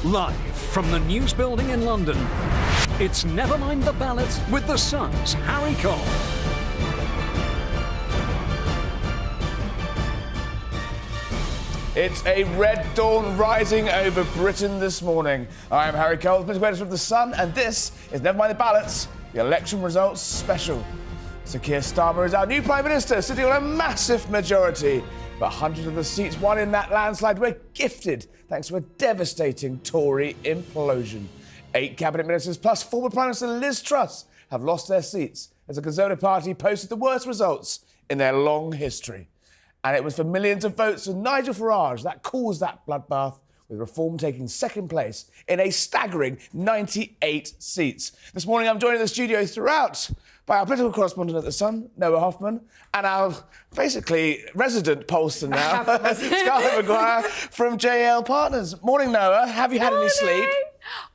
Live from the News Building in London, it's Never Mind the Ballot with The Sun's Harry Cole. It's a red dawn rising over Britain this morning. I'm Harry Cole, Political Editor of The Sun, and this is Never Mind the Ballots, the election results special. Sir Keir Starmer is our new Prime Minister, sitting on a massive majority. But hundreds of the seats won in that landslide were gifted thanks to a devastating Tory implosion. 8 cabinet ministers plus former Prime Minister Liz Truss have lost their seats as the Conservative Party posted the worst results in their long history. And it was for millions of votes for NIGEL Farage that caused that bloodbath, with Reform taking second place in a staggering 98 seats. This morning I'm joined in the studio throughout by our political correspondent at The Sun, Noah Hoffman, and our basically resident pollster now, Scarlett Maguire from JL Partners. Morning, Noah. Have you had any sleep?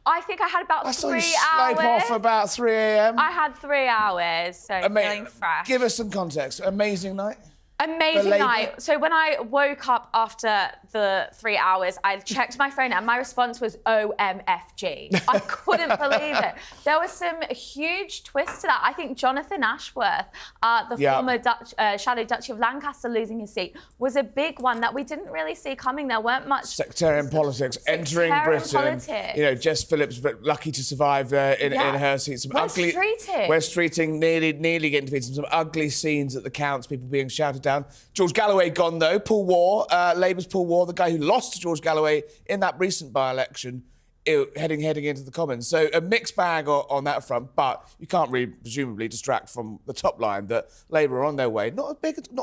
I think I had about 3 hours. I saw you slope off about 3 a.m. I had 3 hours, so feeling fresh. Give us some context. Amazing night. Amazing night. So when I woke up after the 3 hours, I checked my phone and my response was OMFG. I couldn't believe it. There was some huge twist to that. I think Jonathan Ashworth, the former Shadow Duchy of Lancaster, losing his seat was a big one that we didn't really see coming. There weren't much... Sectarian politics entering Britain. Politics. You know, Jess Phillips, lucky to survive in her seat. Some West Streeting, nearly getting defeated. Some ugly scenes at the counts, people being shouted down. George Galloway gone, though. Paul War, Labour's Paul War, the guy who lost to George Galloway in that recent by-election, heading into the Commons. So a mixed bag on that front, but you can't really presumably distract from the top line that Labour are on their way. Not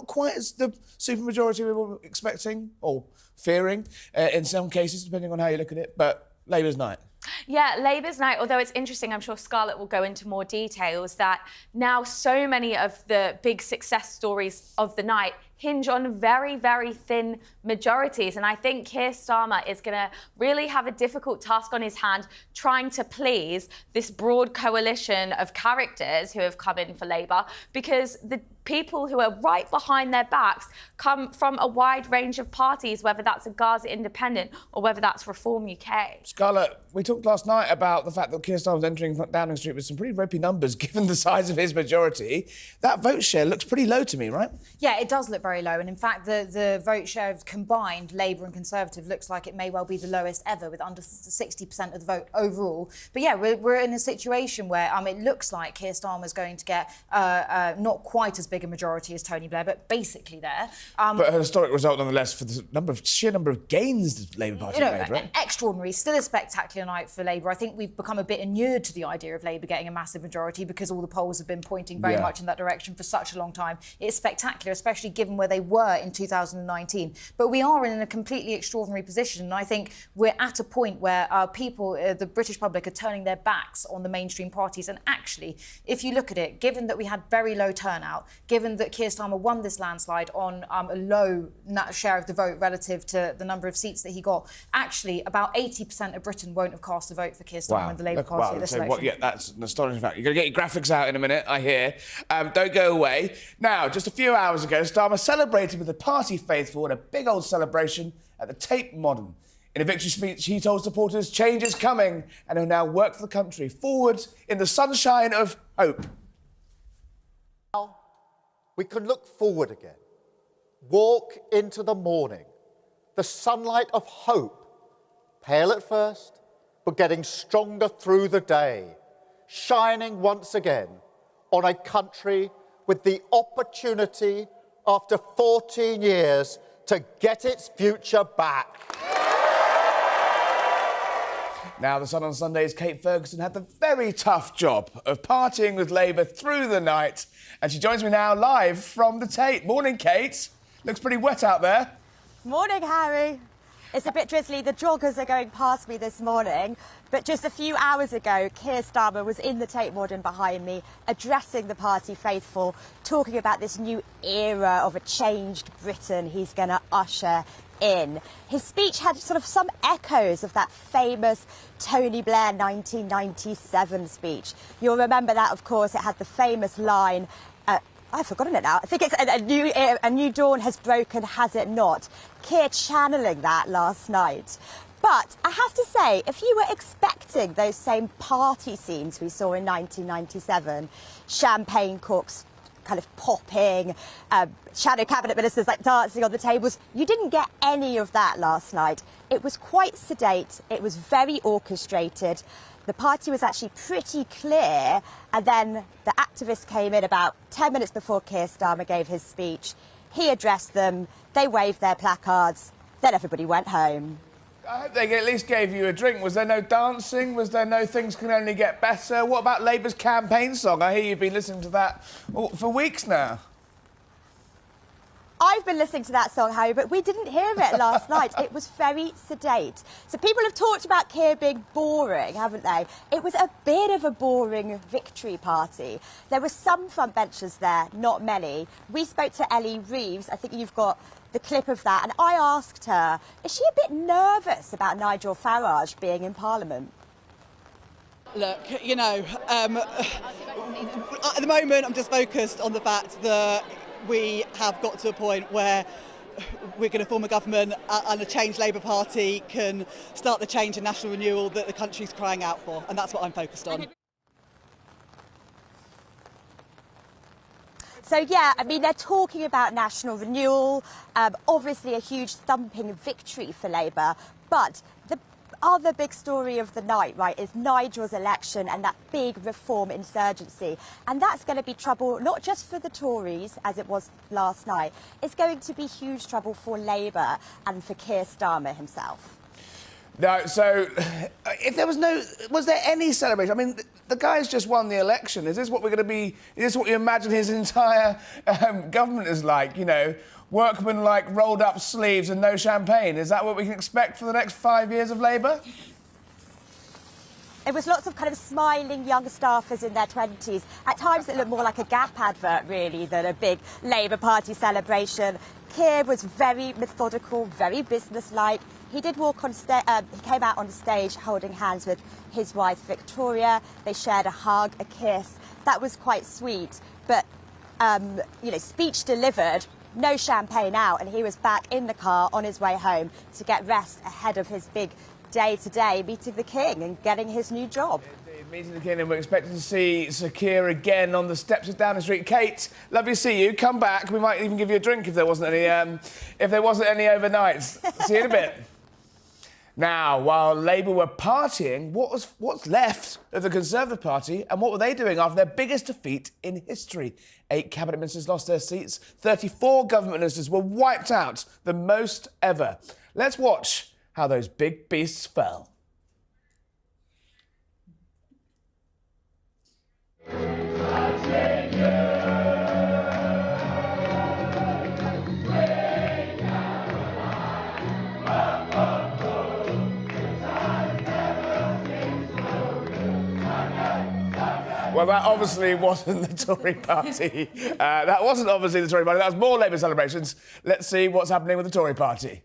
quite as the supermajority we were expecting or fearing in some cases, depending on how you look at it, but Labour's night. Yeah, Labour's night, although it's interesting, I'm sure Scarlett will go into more details, that now so many of the big success stories of the night hinge on very, very thin majorities. And I think Keir Starmer is going to really have a difficult task on his hand trying to please this broad coalition of characters who have come in for Labour, because the people who are right behind their backs come from a wide range of parties, whether that's a Gaza Independent or whether that's Reform UK. Scarlett, we talked last night about the fact that Keir Starmer's entering Downing Street with some pretty ropey numbers given the size of his majority. That vote share looks pretty low to me, right? Yeah, it does look very low. And in fact, the vote share of combined Labour and Conservative looks like it may well be the lowest ever, with under 60% of the vote overall. But yeah, we're in a situation where it looks like Keir Starmer's going to get not quite as big a majority as Tony Blair, but basically there. But a historic result nonetheless for the sheer number of gains the Labour Party made, right? Extraordinary. Still a spectacular night for Labour. I think we've become a bit inured to the idea of Labour getting a massive majority because all the polls have been pointing very much in that direction for such a long time. It's spectacular, especially given where they were in 2019. But we are in a completely extraordinary position, and I think we're at a point where people, the British public, are turning their backs on the mainstream parties. And actually, if you look at it, given that we had very low turnout, given that Keir Starmer won this landslide on a low share of the vote relative to the number of seats that he got, actually about 80% of Britain won't have cast a vote for Keir Starmer and the Labour Party this election. That's an astonishing fact. You're going to get your graphics out in a minute, I hear. Don't go away. Now, just a few hours ago, Starmer celebrated with the party faithful in a big old celebration at the Tate Modern. In a victory speech, he told supporters change is coming and he'll now work for the country forward in the sunshine of hope. Now we can look forward again, walk into the morning, the sunlight of hope, pale at first, but getting stronger through the day, shining once again on a country with the opportunity after 14 years to get its future back. Now, The Sun on Sunday's Kate Ferguson had the very tough job of partying with Labour through the night, and she joins me now live from the Tate. Morning, Kate. Looks pretty wet out there. Morning, Harry. It's a bit drizzly. The joggers are going past me this morning. But just a few hours ago, Keir Starmer was in the Tate Modern behind me, addressing the party faithful, talking about this new era of a changed Britain he's going to usher in. His speech had sort of some echoes of that famous Tony Blair 1997 speech. You'll remember that, of course. It had the famous line, I've forgotten it now. I think it's a new dawn has broken, has it not? Keir channeling that last night. But I have to say, if you were expecting those same party scenes we saw in 1997, champagne corks kind of popping, shadow cabinet ministers like dancing on the tables, you didn't get any of that last night. It was quite sedate, it was very orchestrated. The party was actually pretty clear, and then the activists came in about 10 minutes before Keir Starmer gave his speech. He addressed them, they waved their placards, then everybody went home. I hope they at least gave you a drink. Was there no dancing? Was there no things can only get better? What about Labour's campaign song? I hear you've been listening to that for weeks now. I've been listening to that song, Harry, but we didn't hear it last night. It was very sedate. So people have talked about Keir being boring, haven't they? It was a bit of a boring victory party. There were some front benchers there, not many. We spoke to Ellie Reeves. I think you've got the clip of that. And I asked her, is she a bit nervous about NIGEL Farage being in Parliament? Look, you know, at the moment I'm just focused on the fact that we have got to a point where we're going to form a government and a changed Labour Party can start the change and national renewal that the country's crying out for, and that's what I'm focused on. So, yeah, I mean, they're talking about national renewal, obviously a huge thumping victory for Labour, but the other big story of the night, right, is Nigel's election and that big reform insurgency. And that's going to be trouble not just for the Tories, as it was last night. It's going to be huge trouble for Labour and for Keir Starmer himself. No, so if there was there any celebration? I mean, the guy's just won the election. Is this what we're going to be? Is this what you imagine his entire government is like? You know, workmen like rolled up sleeves and no champagne. Is that what we can expect for the next 5 years of Labour? It was lots of kind of smiling young staffers in their 20s. At times it looked more like a Gap advert, really, than a big Labour Party celebration. Keir was very methodical, very businesslike. He did walk on stage. He came out on stage holding hands with his wife Victoria. They shared a hug, a kiss. That was quite sweet. But you know, speech delivered, no champagne out, and he was back in the car on his way home to get rest ahead of his big day today, meeting the King and getting his new job. Meeting the King, and we're expecting to see Sir Keir again on the steps of Downing Street. Kate, lovely to see you. Come back. We might even give you a drink if there wasn't any overnights. See you in a bit. Now, while Labour were partying, what's left of the Conservative Party, and what were they doing after their biggest defeat in history? 8 cabinet ministers lost their seats. 34 government ministers were wiped out, the most ever. Let's watch how those big beasts fell. Well, that obviously wasn't the Tory party. That wasn't obviously the Tory party. That was more Labour celebrations. Let's see what's happening with the Tory party.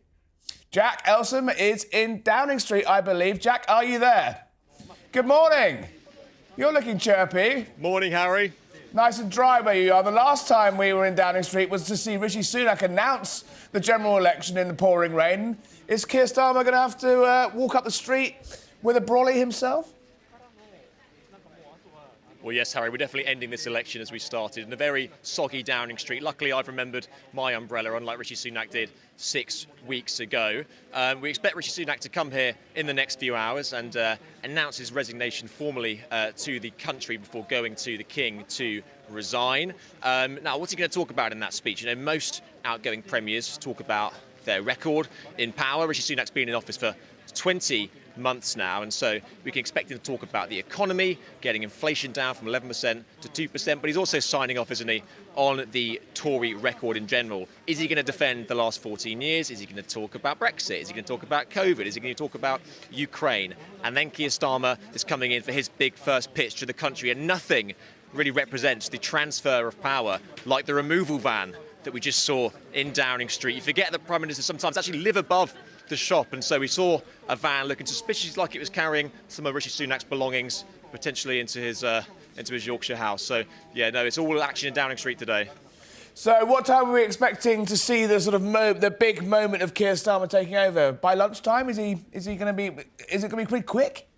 Jack Elsom is in Downing Street, I believe. Jack, are you there? Good morning. You're looking chirpy. Morning, Harry. Nice and dry where you are. The last time we were in Downing Street was to see Rishi Sunak announce the general election in the pouring rain. Is Keir Starmer going to have to walk up the street with a brolly himself? Well, yes, Harry, we're definitely ending this election as we started in a very soggy Downing Street. Luckily, I've remembered my umbrella, unlike Rishi Sunak did 6 weeks ago. We expect Rishi Sunak to come here in the next few hours and announce his resignation formally to the country before going to the King to resign. Now, what's he going to talk about in that speech? You know, most outgoing premiers talk about their record in power. Rishi Sunak's been in office for 20 months now, and so we can expect him to talk about the economy, getting inflation down from 11% to 2%, but he's also signing off, isn't he, on the Tory record in general. Is he going to defend the last 14 years? Is he going to talk about Brexit? Is he going to talk about COVID? Is he going to talk about Ukraine? And then Keir Starmer is coming in for his big first pitch to the country, and nothing really represents the transfer of power like the removal van that we just saw in Downing Street. You forget that Prime Ministers sometimes actually live above the shop, and so we saw a van looking suspiciously like it was carrying some of Rishi Sunak's belongings, potentially into his Yorkshire house. So, yeah, no, it's all action in Downing Street today. So what time are we expecting to see the sort of the big moment of Keir Starmer taking over? By lunchtime? Is it going to be pretty quick?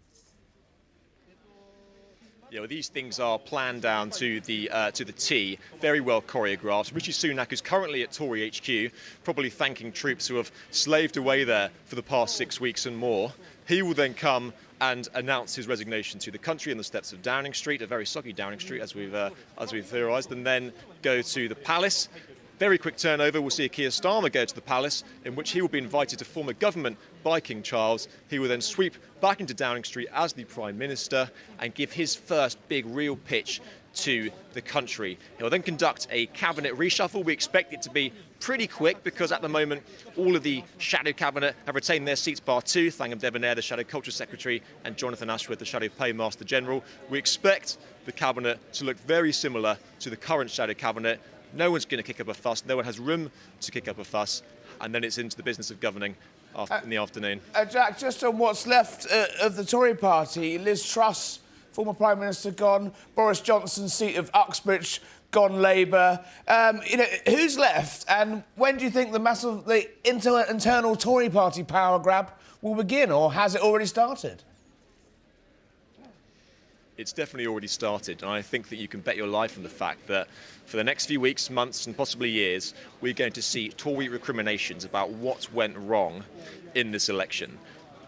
Yeah, well, these things are planned down to the T, very well choreographed. Richard Sunak is currently at Tory HQ, probably thanking troops who have slaved away there for the past 6 weeks and more. He will then come and announce his resignation to the country on the steps of Downing Street, a very soggy Downing Street, as we've theorised, and then go to the Palace. Very quick turnover, we'll see Keir Starmer go to the Palace, in which he will be invited to form a government by King Charles. He will then sweep back into Downing Street as the Prime Minister and give his first big real pitch to the country. He'll then conduct a cabinet reshuffle. We expect it to be pretty quick because at the moment all of the shadow cabinet have retained their seats bar two, Thangam Debonair, the Shadow Culture Secretary, and Jonathan Ashworth, the Shadow Paymaster General. We expect the cabinet to look very similar to the current shadow cabinet. No one's going to kick up a fuss. No one has room to kick up a fuss. And then it's into the business of governing in the afternoon. Jack, just on what's left of the Tory party, Liz Truss, former Prime Minister, gone. Boris Johnson's seat of Uxbridge, gone Labour. Who's left? And when do you think the internal Tory party power grab will begin? Or has it already started? It's definitely already started, and I think that you can bet your life on the fact that for the next few weeks, months and possibly years, we're going to see Tory recriminations about what went wrong in this election.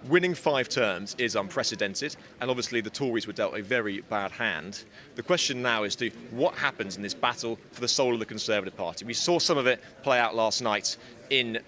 Winning 5 terms is unprecedented, and obviously the Tories were dealt a very bad hand. The question now is what happens in this battle for the soul of the Conservative Party. We saw some of it play out last night in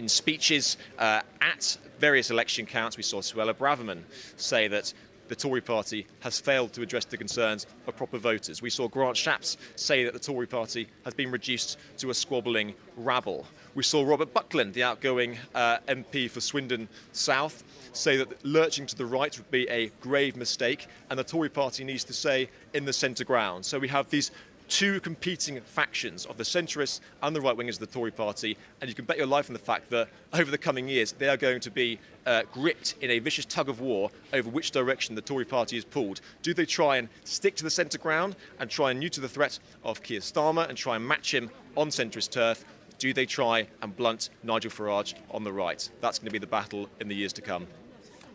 speeches at various election counts. We saw Suella Braverman say that the Tory party has failed to address the concerns of proper voters. We saw Grant Shapps say that the Tory party has been reduced to a squabbling rabble. We saw Robert Buckland, the outgoing MP for Swindon South, say that lurching to the right would be a grave mistake, and the Tory party needs to stay in the centre ground. So we have these two competing factions of the centrists and the right-wingers of the Tory party, and you can bet your life on the fact that over the coming years they are going to be gripped in a vicious tug-of-war over which direction the Tory party is pulled. Do they try and stick to the centre ground and try and neuter the threat of Keir Starmer and try and match him on centrist turf? Do they try and blunt Nigel Farage on the right? That's going to be the battle in the years to come.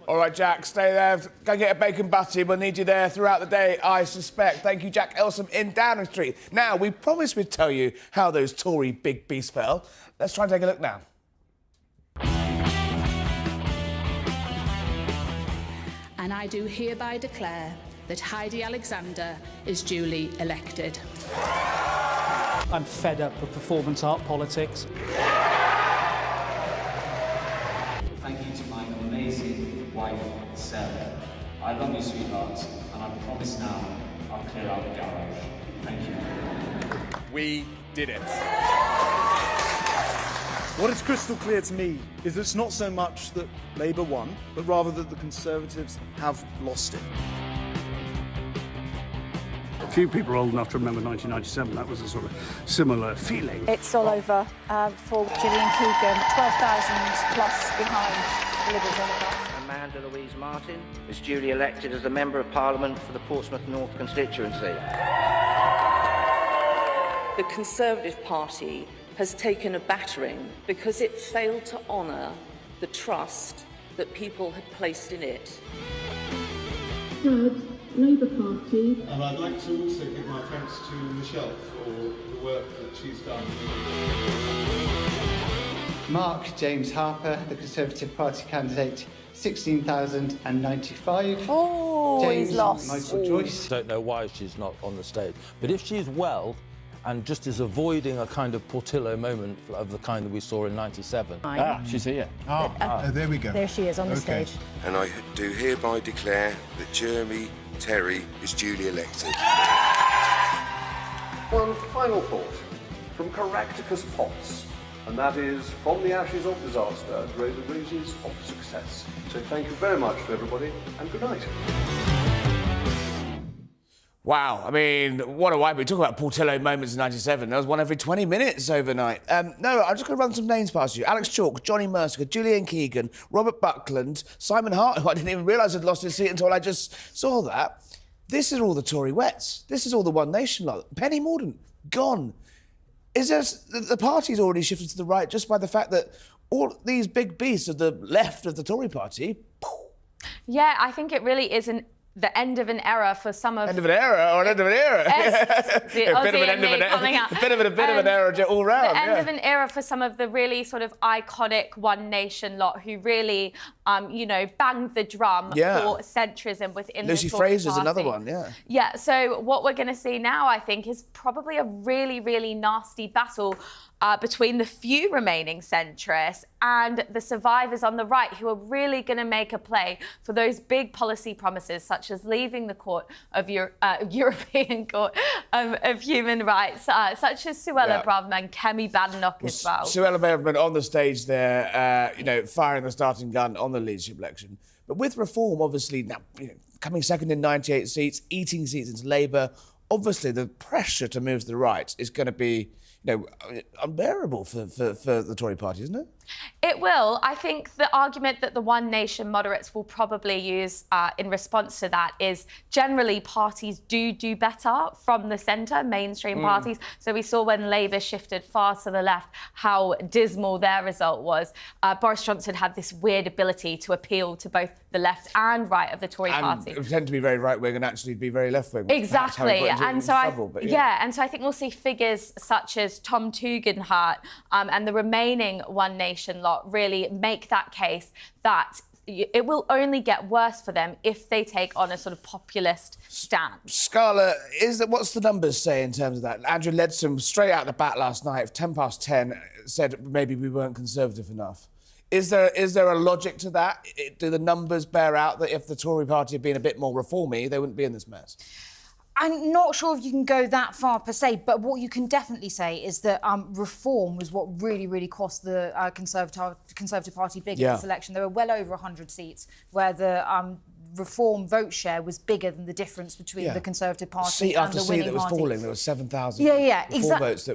All right, Jack, stay there. Go get a bacon butty. We'll need you there throughout the day, I suspect. Thank you, Jack Elsom in Downing Street. Now, we promised we'd tell you how those Tory big beasts fell. Let's try and take a look now. And I do hereby declare that Heidi Alexander is duly elected. I'm fed up with performance art politics. Thank you to my amazing wife, Sarah. I love you, sweetheart, and I promise now I'll clear out the garage. Thank you. We did it. What is crystal clear to me is that it's not so much that Labour won, but rather that the Conservatives have lost it. Few people are old enough to remember 1997. That was a sort of similar feeling. It's all over for Gillian Keegan, 12,000 plus behind the Liberal Democrats. Amanda Louise Martin is duly elected as a Member of Parliament for the Portsmouth North constituency. The Conservative Party has taken a battering because it failed to honour the trust that people had placed in it. Third, Labour Party. And I'd like to also give my thanks to Michelle for the work that she's done. Mark James Harper, the Conservative Party candidate, 16,095. Oh, James he's lost. Michael Joyce. I don't know why she's not on the stage, but if she's well and just is avoiding a kind of Portillo moment of the kind that we saw in '97. She's here. There we go. There she is on the stage. And I do hereby declare that Jeremy Terry is duly elected. One final thought from Caractacus Potts, and that is, from the ashes of disaster grow the roses of success. So thank you very much to everybody, and good night. Wow, I mean, what a wipe. We talk about Portillo moments in '97. There was one every 20 minutes overnight. No, I'm just going to run some names past you. Alex Chalk, Johnny Mercer, Julian Keegan, Robert Buckland, Simon Hart, who I didn't even realise had lost his seat until I just saw that. This is all the Tory wets. This is all the One Nation lot. Penny Mordaunt, gone. Is there, the party's already shifted to the right just by the fact that all these big beasts of the left of the Tory party... Yeah, I think it really is the end of an era for some of... End of an era or an end of an era? The Aussie coming out. A bit of an era all round. The end of an era for some of the really sort of iconic One Nation lot who really, banged the drum for centrism within Lucy the Tory Fraser's party. another one, yeah. Yeah, so what we're going to see now, I think, is probably a really, really nasty battle between the few remaining centrists and the survivors on the right who are really going to make a play for those big policy promises, such as leaving the Court of European Court of Human Rights, such as Suella Braverman and Kemi Badenoch as well. Suella Braverman on the stage there, firing the starting gun on the leadership election. But with Reform, obviously, now coming second in 98 seats, eating seats into Labour, obviously the pressure to move to the right is going to be unbearable for the Tory party, isn't it? It will. I think the argument that the One Nation moderates will probably use in response to that is generally parties do better from the centre, mainstream parties. So we saw when Labour shifted far to the left how dismal their result was. Boris Johnson had this weird ability to appeal to both the left and right of the Tory party. And pretend to be very right-wing and actually be very left-wing. Exactly. And so I think we'll see figures such as Tom Tugendhat and the remaining One Nation lot really make that case that it will only get worse for them if they take on a sort of populist stance. Scarlett, what's the numbers say in terms of that? Andrew Leadsom, straight out the bat last night, 10:10, said maybe we weren't conservative enough. Is there a logic to that? Do the numbers bear out that if the Tory party had been a bit more reformy, they wouldn't be in this mess? I'm not sure if you can go that far per se, but what you can definitely say is that reform was what really, really cost the Conservative Party big in this election. There were well over 100 seats where the Reform vote share was bigger than the difference between the Conservative Party and the winning party. Seat after seat that was falling, there was 7,000 votes.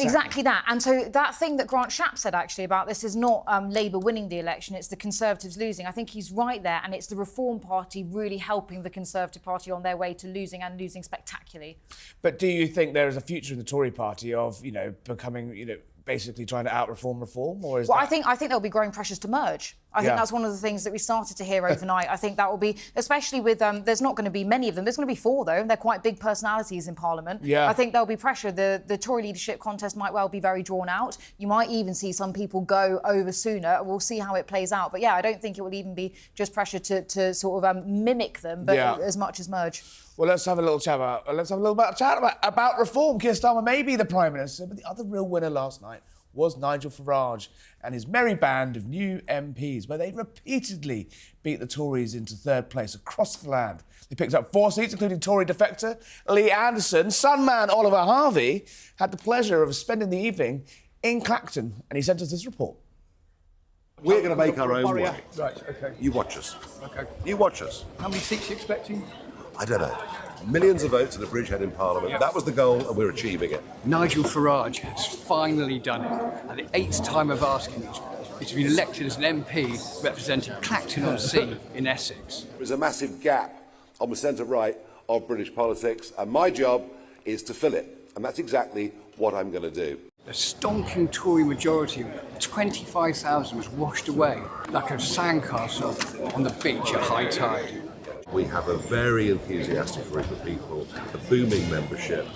Exactly that. And so that thing that Grant Shapps said actually about this is not Labour winning the election, it's the Conservatives losing. I think he's right there, and it's the Reform Party really helping the Conservative Party on their way to losing and losing spectacularly. But do you think there is a future in the Tory party of, becoming, basically trying to out-reform reform? Or is I think there'll be growing pressures to merge. I think that's one of the things that we started to hear overnight. I think that will be, especially with, there's not going to be many of them. There's going to be 4, though. They're quite big personalities in Parliament. Yeah. I think there'll be pressure. The Tory leadership contest might well be very drawn out. You might even see some people go over sooner. We'll see how it plays out. But, I don't think it will even be just pressure to sort of mimic them, but as much as merge. Well, let's have a little chat about reform. Keir Starmer may be the Prime Minister, but the other real winner last night was Nigel Farage and his merry band of new MPs, where they repeatedly beat the Tories into third place across the land. They picked up 4 seats, including Tory defector Lee Anderson. Sunman Oliver Harvey had the pleasure of spending the evening in Clacton, and he sent us this report. We're going to make our own way. Right, OK. You watch us. OK. You watch us. How many seats are you expecting? I don't know. Millions of votes at a bridgehead in Parliament. That was the goal, and we're achieving it. Nigel Farage has finally done it. At the 8th time of asking, he's been elected as an MP representing Clacton-on-Sea in Essex. There's a massive gap on the centre-right of British politics, and my job is to fill it. And that's exactly what I'm going to do. The stonking Tory majority, 25,000, was washed away like a sandcastle on the beach at high tide. We have a very enthusiastic group of people, a booming membership.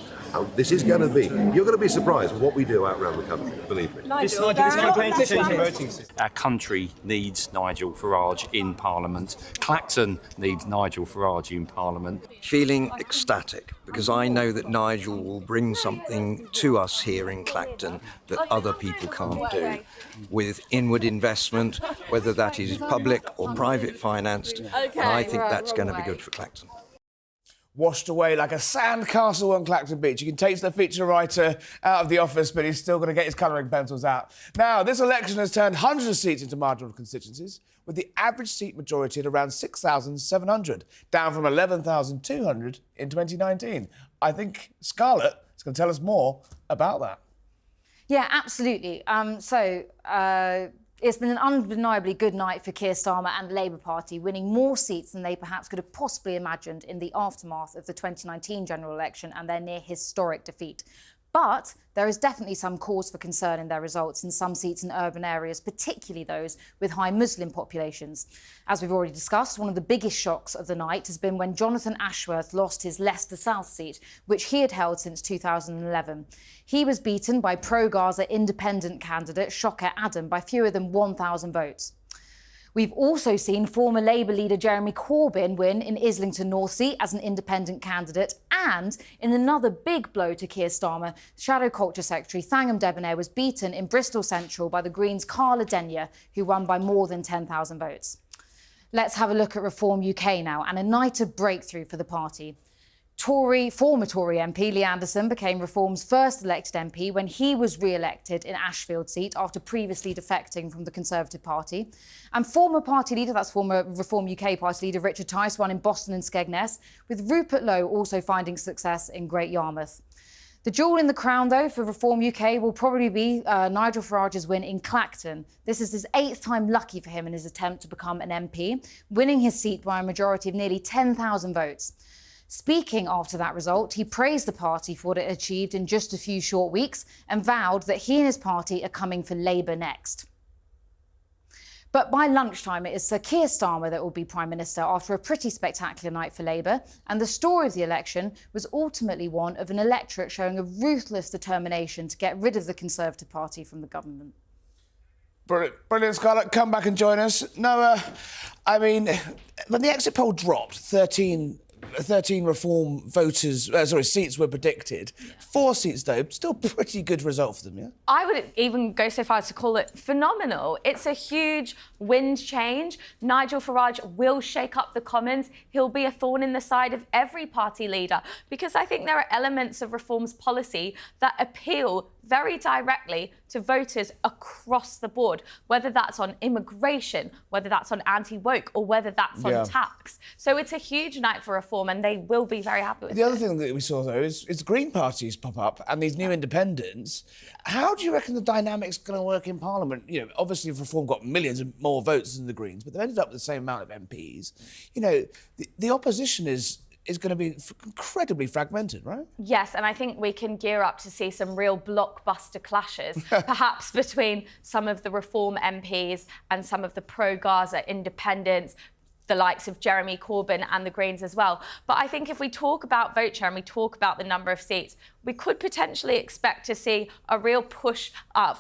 This is going to be, you're going to be surprised with what we do out around the country, believe me. Our country needs Nigel Farage in Parliament. Clacton needs Nigel Farage in Parliament. Feeling ecstatic, because I know that Nigel will bring something to us here in Clacton that other people can't do. With inward investment, whether that is public or private financed, and I think that's going to be good for Clacton. Washed away like a sandcastle on Clacton Beach. You can take the feature writer out of the office, but he's still going to get his colouring pencils out. Now, this election has turned hundreds of seats into marginal constituencies, with the average seat majority at around 6,700, down from 11,200 in 2019. I think Scarlett is going to tell us more about that. Yeah, absolutely. It's been an undeniably good night for Keir Starmer and the Labour Party, winning more seats than they perhaps could have possibly imagined in the aftermath of the 2019 general election and their near-historic defeat. But there is definitely some cause for concern in their results in some seats in urban areas, particularly those with high Muslim populations. As we've already discussed, one of the biggest shocks of the night has been when Jonathan Ashworth lost his Leicester South seat, which he had held since 2011. He was beaten by pro-Gaza independent candidate Shoker Adam by fewer than 1,000 votes. We've also seen former Labour leader Jeremy Corbyn win in Islington North seat as an independent candidate, and in another big blow to Keir Starmer, Shadow Culture Secretary Thangham Debonair was beaten in Bristol Central by the Greens' Carla Denyer, who won by more than 10,000 votes. Let's have a look at Reform UK now, and a night of breakthrough for the party. Former Tory MP Lee Anderson became Reform's first elected MP when he was re-elected in Ashfield seat after previously defecting from the Conservative Party. And former party leader, that's former Reform UK party leader Richard Tice, won in Boston and Skegness, with Rupert Lowe also finding success in Great Yarmouth. The jewel in the crown, though, for Reform UK will probably be Nigel Farage's win in Clacton. This is his 8th time lucky for him in his attempt to become an MP, winning his seat by a majority of nearly 10,000 votes. Speaking after that result, he praised the party for what it achieved in just a few short weeks and vowed that he and his party are coming for Labour next. But by lunchtime, it is Sir Keir Starmer that will be Prime Minister after a pretty spectacular night for Labour. And the story of the election was ultimately one of an electorate showing a ruthless determination to get rid of the Conservative Party from the government. Brilliant, Scarlett. Come back and join us. No, I mean, when the exit poll dropped, 13 Reform seats were predicted. 4 seats, though, still pretty good result for them, yeah? I would even go so far as to call it phenomenal. It's a huge wind change. Nigel Farage will shake up the Commons. He'll be a thorn in the side of every party leader, because I think there are elements of Reform's policy that appeal very directly to voters across the board, whether that's on immigration, whether that's on anti-woke, or whether that's on tax. So it's a huge night for Reform, and they will be very happy with it. The other thing that we saw, though, is Green parties pop up and these new independents. How do you reckon the dynamic's going to work in Parliament? You know, obviously Reform got millions more votes than the Greens, but they've ended up with the same amount of MPs. You know, the opposition is going to be incredibly fragmented, right? Yes, and I think we can gear up to see some real blockbuster clashes, perhaps between some of the Reform MPs and some of the pro-Gaza independents, the likes of Jeremy Corbyn and the Greens as well. But I think if we talk about vote share and we talk about the number of seats, we could potentially expect to see a real push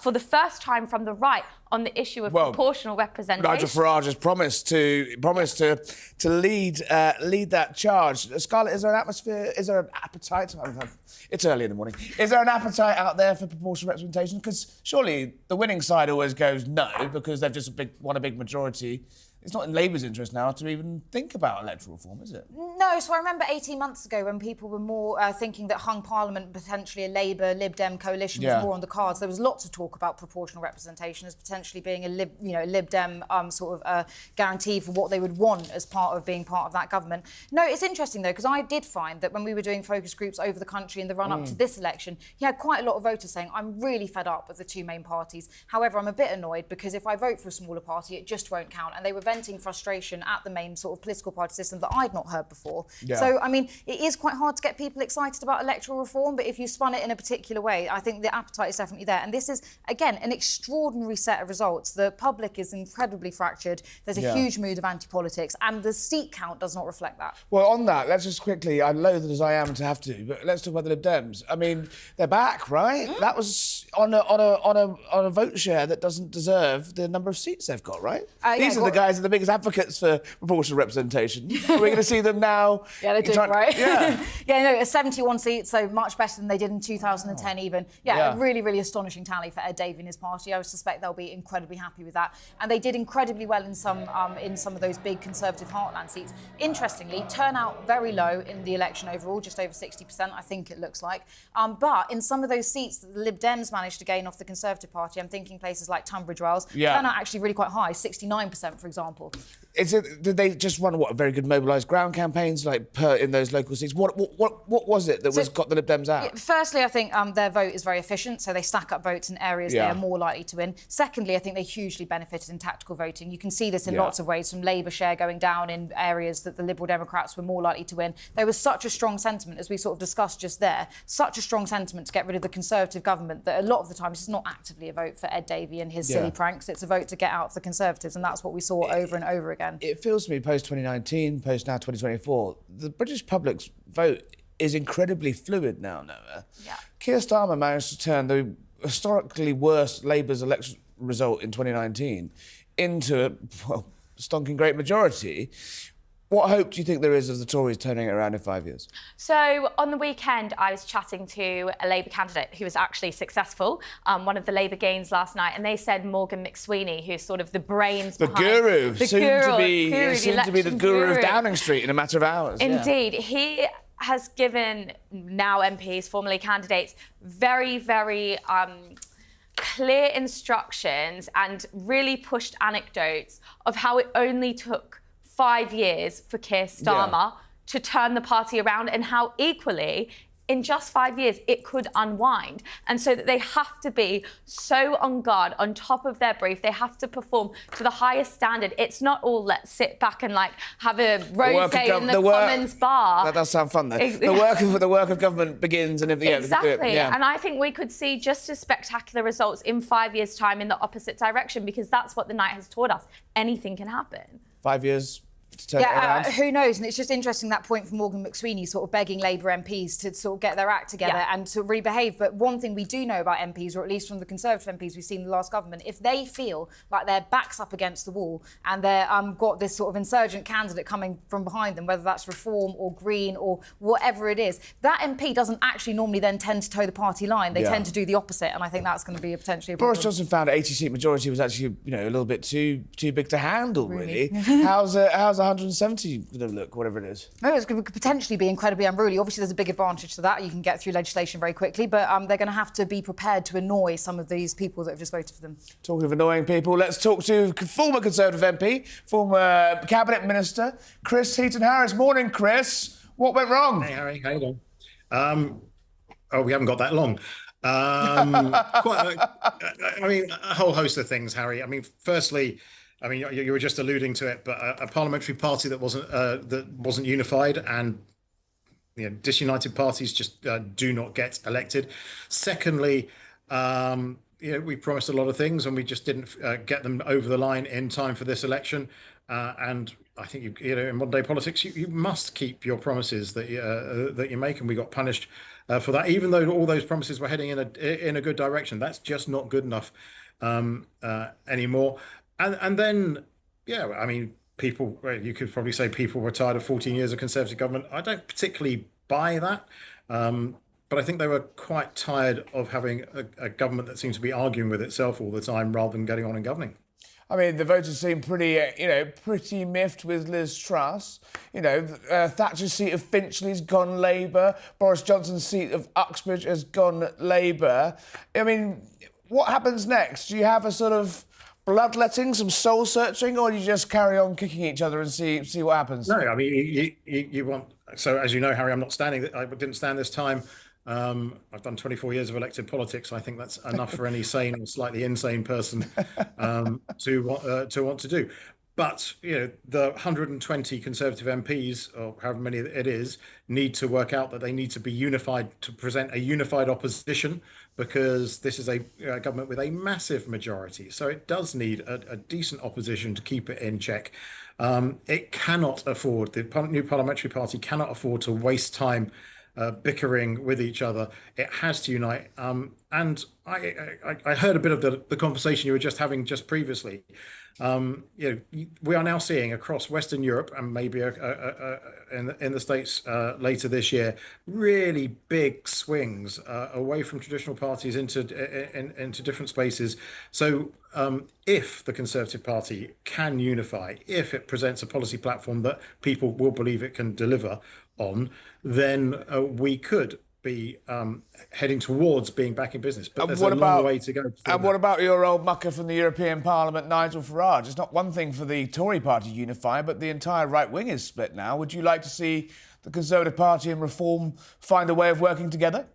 for the first time from the right on the issue of proportional representation. Nigel Farage has promised to lead that charge. Scarlett, is there an atmosphere? Is there an appetite? It's early in the morning. Is there an appetite out there for proportional representation? Because surely the winning side always goes no, because they've just won a big majority. It's not in Labour's interest now to even think about electoral reform, is it? No, so I remember 18 months ago when people were more thinking that hung Parliament, potentially a Labour, Lib Dem coalition was more on the cards. There was lots of talk about proportional representation as potentially being a Lib Dem sort of guarantee for what they would want as part of being part of that government. No, it's interesting though, because I did find that when we were doing focus groups over the country in the run-up to this election, you had quite a lot of voters saying, I'm really fed up with the 2 main parties. However, I'm a bit annoyed because if I vote for a smaller party, it just won't count. And they were venting frustration at the main sort of political party system that I'd not heard before. Yeah. So, I mean, it is quite hard to get people excited about electoral reform, but if you spun it in a particular way, I think the appetite is definitely there. And this is, again, an extraordinary set of results. The public is incredibly fractured. There's a huge mood of anti-politics, and the seat count does not reflect that. Well, on that, let's just quickly, I'm loath as I am to have to, but let's talk about the Lib Dems. I mean, they're back, right? That was on a vote share that doesn't deserve the number of seats they've got, right? These are the guys that are the biggest advocates for proportional representation. Are we going to see them now? Yeah, they do, right? Yeah. A 71 seats, so much better than they did in 2010 even. A really, really astonishing tally for Ed Davey and his party. I would suspect they'll be incredibly happy with that. And they did incredibly well in some of those big Conservative heartland seats. Interestingly, turnout very low in the election overall, just over 60%, I think it looks like. But in some of those seats that the Lib Dems managed to gain off the Conservative Party, I'm thinking places like Tunbridge Wells, turnout actually really quite high, 69%, for example. Did they just run very good mobilised ground campaigns in those local seats? What was it that got the Lib Dems out? Firstly, I think their vote is very efficient, so they stack up votes in areas they are more likely to win. Secondly, I think they hugely benefited in tactical voting. You can see this in lots of ways, from Labour share going down in areas that the Liberal Democrats were more likely to win. There was such a strong sentiment, as we sort of discussed just there, such a strong sentiment to get rid of the Conservative government that a lot of the time it's not actively a vote for Ed Davey and his silly pranks. It's a vote to get out of the Conservatives, and that's what we saw over and over again. It feels to me, post-2019, post-now 2024, the British public's vote is incredibly fluid now, Noah. Yeah. Keir Starmer managed to turn the historically worst Labour's election result in 2019 into a stonking great majority. What hope do you think there is of the Tories turning it around in 5 years? So on the weekend, I was chatting to a Labour candidate who was actually successful, one of the Labour gains last night, and they said Morgan McSweeney, who's sort of the brains the behind... guru, the soon to be the guru of guru. Downing Street in a matter of hours. Indeed. He has given now MPs, formerly candidates, very, very clear instructions and really pushed anecdotes of how it only took 5 years for Keir Starmer to turn the party around, and how equally in just 5 years it could unwind. And so that they have to be so on guard, on top of their brief. They have to perform to the highest standard. It's not all let's sit back and have a rosé in the Commons bar. That does sound fun though. The work of government begins, and exactly. And I think we could see just as spectacular results in 5 years' time in the opposite direction, because that's what the night has taught us. Anything can happen. 5 years to turn it around? Who knows? And it's just interesting, that point from Morgan McSweeney sort of begging Labour MPs to sort of get their act together and to re-behave. But one thing we do know about MPs, or at least from the Conservative MPs we've seen in the last government, if they feel like their back's up against the wall and they're got this sort of insurgent candidate coming from behind them, whether that's Reform or Green or whatever it is, that MP doesn't actually normally then tend to toe the party line. They tend to do the opposite, and I think that's going to be potentially a problem. Boris Johnson found an 80-seat majority was actually, a little bit too big to handle, really. How's 170 going to look, whatever it is? No, it could potentially be incredibly unruly. Obviously, there's a big advantage to that. You can get through legislation very quickly, but they're going to have to be prepared to annoy some of these people that have just voted for them. Talking of annoying people, let's talk to former Conservative MP, former Cabinet Minister, Chris Heaton-Harris. Morning, Chris. What went wrong? Hey, Harry. How you doing? We haven't got that long. A whole host of things, Harry. Firstly, you were just alluding to it, but a parliamentary party that wasn't unified, and disunited parties just do not get elected. Secondly, we promised a lot of things and we just didn't get them over the line in time for this election. And I think in modern day politics, you must keep your promises that you make, and we got punished for that. Even though all those promises were heading in a good direction, that's just not good enough anymore. And then, people, you could probably say people were tired of 14 years of Conservative government. I don't particularly buy that, but I think they were quite tired of having a government that seems to be arguing with itself all the time rather than getting on and governing. The voters seem pretty miffed with Liz Truss. Thatcher's seat of Finchley's gone Labour. Boris Johnson's seat of Uxbridge has gone Labour. What happens next? Do you have a sort of bloodletting, some soul searching, or do you just carry on kicking each other and see what happens? No, you want. So as you know, Harry, I didn't stand this time. I've done 24 years of elected politics. I think that's enough for any sane or slightly insane person to want to do. But the 120 Conservative MPs, or however many it is, need to work out that they need to be unified to present a unified opposition, because this is a government with a massive majority. So it does need a decent opposition to keep it in check. It cannot afford, the new parliamentary party cannot afford to waste time bickering with each other. It has to unite. And I heard a bit of the conversation you were just having just previously. We are now seeing across Western Europe, and maybe in the States later this year, really big swings away from traditional parties into different spaces. So if the Conservative Party can unify, if it presents a policy platform that people will believe it can deliver on, then we could be heading towards being back in business. But there's a long way to go. And what about your old mucker from the European Parliament, Nigel Farage? It's not one thing for the Tory party to unify, but the entire right wing is split now. Would you like to see the Conservative Party and Reform find a way of working together?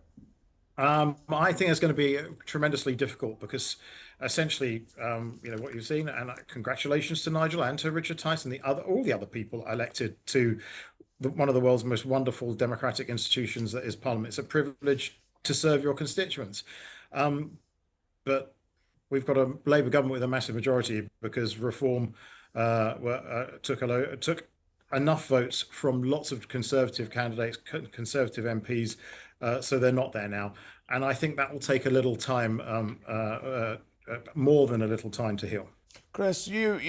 I think it's going to be tremendously difficult because essentially, what you've seen, and congratulations to Nigel and to Richard Tice and all the other people elected to one of the world's most wonderful democratic institutions that is Parliament. It's a privilege to serve your constituents. But we've got a Labour government with a massive majority because Reform took enough votes from lots of Conservative candidates, Conservative MPs, so they're not there now. And I think that will take a little time, more than a little time to heal. Chris, you're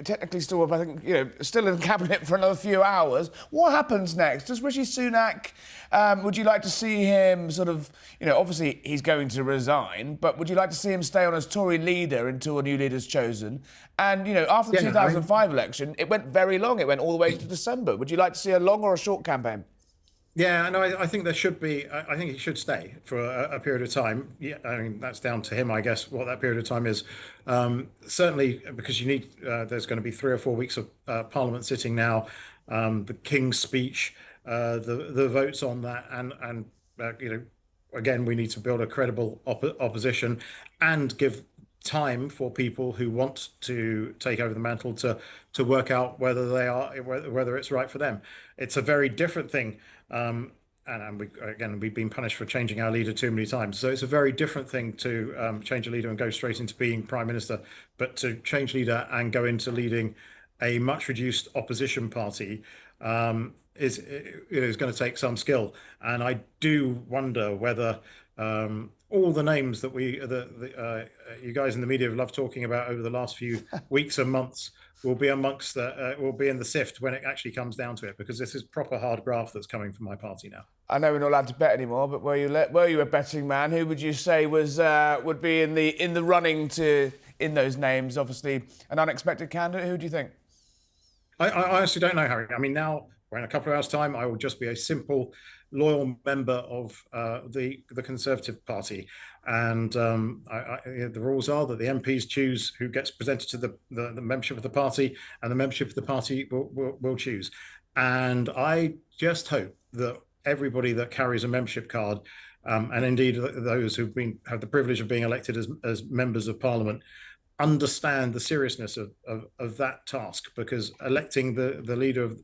technically still up, I think, still in cabinet for another few hours. What happens next? Does Rishi Sunak, would you like to see him sort of, obviously he's going to resign, but would you like to see him stay on as Tory leader until a new leader's chosen? And, after the 2005 election, it went very long. It went all the way to December. Would you like to see a long or a short campaign? Yeah, no, I think there should be. I think he should stay for a period of time. Yeah, I mean that's down to him, I guess, what that period of time is. Certainly, because you need. There's going to be 3 or 4 weeks of Parliament sitting now. The King's speech, the votes on that, and again, we need to build a credible opposition and give time for people who want to take over the mantle to work out whether it's right for them. It's a very different thing. And we've been punished for changing our leader too many times. So it's a very different thing to change a leader and go straight into being Prime Minister, but to change leader and go into leading a much reduced opposition party is going to take some skill. And I do wonder whether all the names that you guys in the media have loved talking about over the last few weeks and months will be amongst will be in the sift when it actually comes down to it, because this is proper hard graft that's coming from my party now. I know we're not allowed to bet anymore, but were you a betting man? Who would you say would be in the running in those names? Obviously, an unexpected candidate. Who do you think? I honestly don't know, Harry. I mean, now we're in a couple of hours' time. I will just be a simple, loyal member of the Conservative Party, and the rules are that the MPs choose who gets presented to the membership of the party, and the membership of the party will choose. And I just hope that everybody that carries a membership card, and indeed those who've had the privilege of being elected as members of Parliament, understand the seriousness of that task, because electing the leader of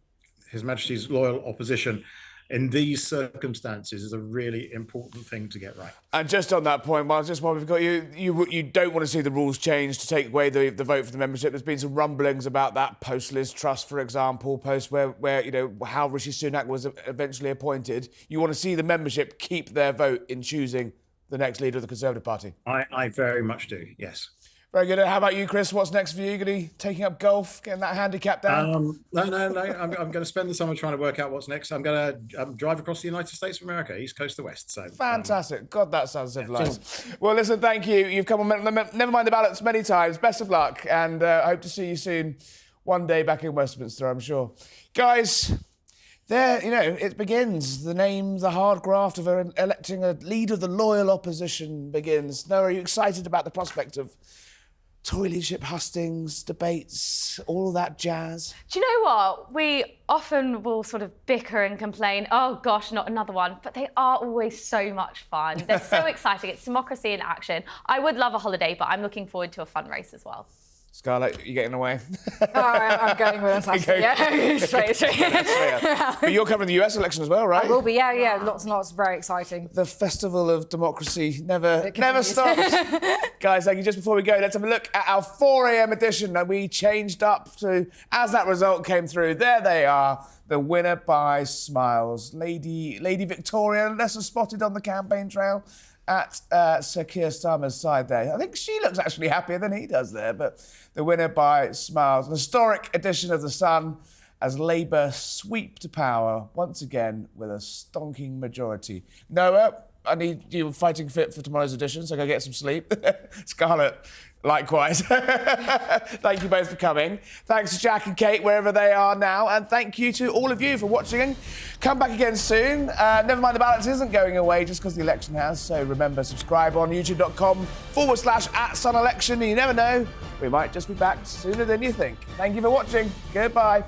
His Majesty's loyal opposition in these circumstances is a really important thing to get right. And just on that point, while we've got you don't want to see the rules changed to take away the vote for the membership. There's been some rumblings about that post-Liz Truss, for example, post where how Rishi Sunak was eventually appointed. You want to see the membership keep their vote in choosing the next leader of the Conservative Party? I very much do, yes. Very good. How about you, Chris? What's next for you? Going to be taking up golf, getting that handicap down? No. I'm going to spend the summer trying to work out what's next. I'm going to drive across the United States of America, east coast to west. So fantastic. God, that sounds civilised. Well, listen, thank you. You've come on Never Mind the Ballots many times. Best of luck, and I hope to see you soon, one day back in Westminster, I'm sure. Guys, there, it begins. The hard graft of electing a leader of the loyal opposition begins. Noah, are you excited about the prospect of Tory leadership hustings, debates, all that jazz? Do you know what? We often will sort of bicker and complain, oh gosh, not another one, but they are always so much fun. They're so exciting. It's democracy in action. I would love a holiday, but I'm looking forward to a fun race as well. Scarlett, you getting away? I'm going with Saturday. Yeah, straight. But you're covering the US election as well, right? I will be, yeah. Lots and lots, very exciting. The festival of democracy never stops. Guys, thank you. Just before we go, let's have a look at our 4 a.m. edition that we changed up to as that result came through. There they are, the winner by smiles. Lady Victoria, lesser spotted on the campaign trail at Sir Keir Starmer's side there. I think she looks actually happier than he does there, but the winner by smiles. An historic edition of The Sun as Labour sweep to power once again with a stonking majority. Noah, I need you fighting fit for tomorrow's edition, so go get some sleep. Scarlett, Likewise. Thank you both for coming. Thanks to Jack and Kate, wherever they are now. And thank you to all of you for watching. Come back again soon. Never mind, the balance isn't going away just because the election has. So remember, subscribe on youtube.com/@sunelection. And you never know, we might just be back sooner than you think. Thank you for watching. Goodbye.